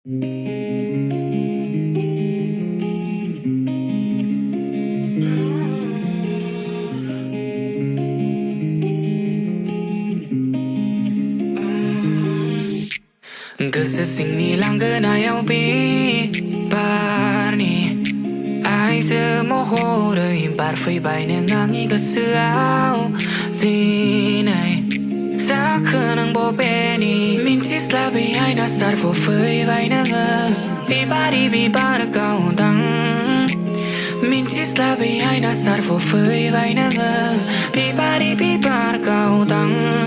Kesesingilan yang barni ai semoho đời bạt phơi bài nên ngang cái sữa đi này giá khờ năng bố bé ni mình chỉ là bị ai đã sát vô phơi bài năng bị ba đã cao đắng mình chỉ là bị ai đã sát vô phơi bài năng bị ba đã cao đắng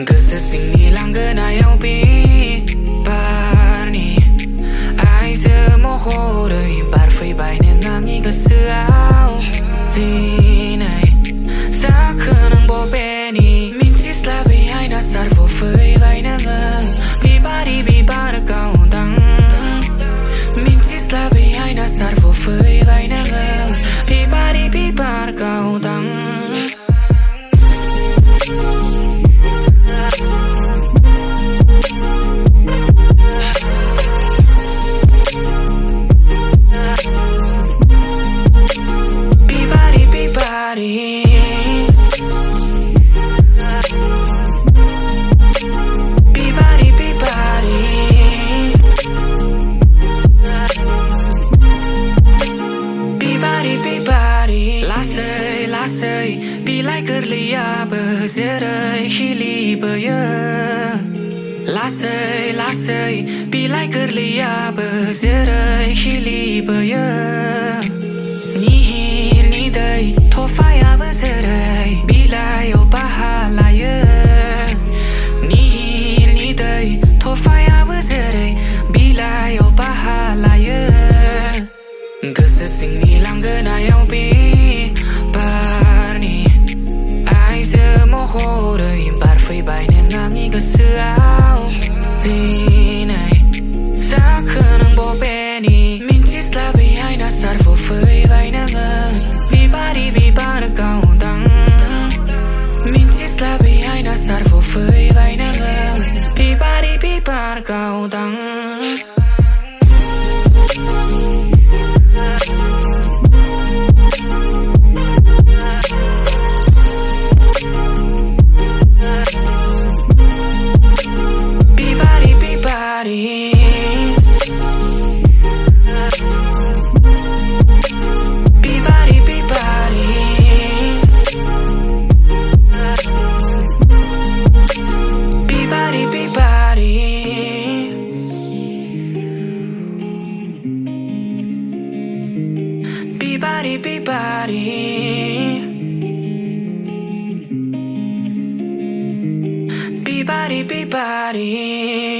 Kesesingilan yang barni ai semoho đời bạt phơi bài nên ngang cái sữa đi này giá khờ năng bố bé ni mình chỉ là bị ai đã sát vô phơi bài năng bị ba đã cao đắng mình chỉ là bị ai đã sát vô phơi bài năng bị ba đã cao đắng Bilai kerlia berserai hili berya Lasai bilai kerlia berserai hili berya Nihir nidai tofaya berserai bilai o pahalaya Nihir nidai tofaya berserai bilai o pahalaya Kesesingilan yang barni ai semoho đời bạt phơi bài nên ngang cái sữa đi này giá khờ năng bố bé ni mình chỉ là bị ai đã sát vô phơi bài năng bị ba đã cao đắng mình chỉ là bị ai đã sát vô phơi bài năng bị ba đã cao đắng Be body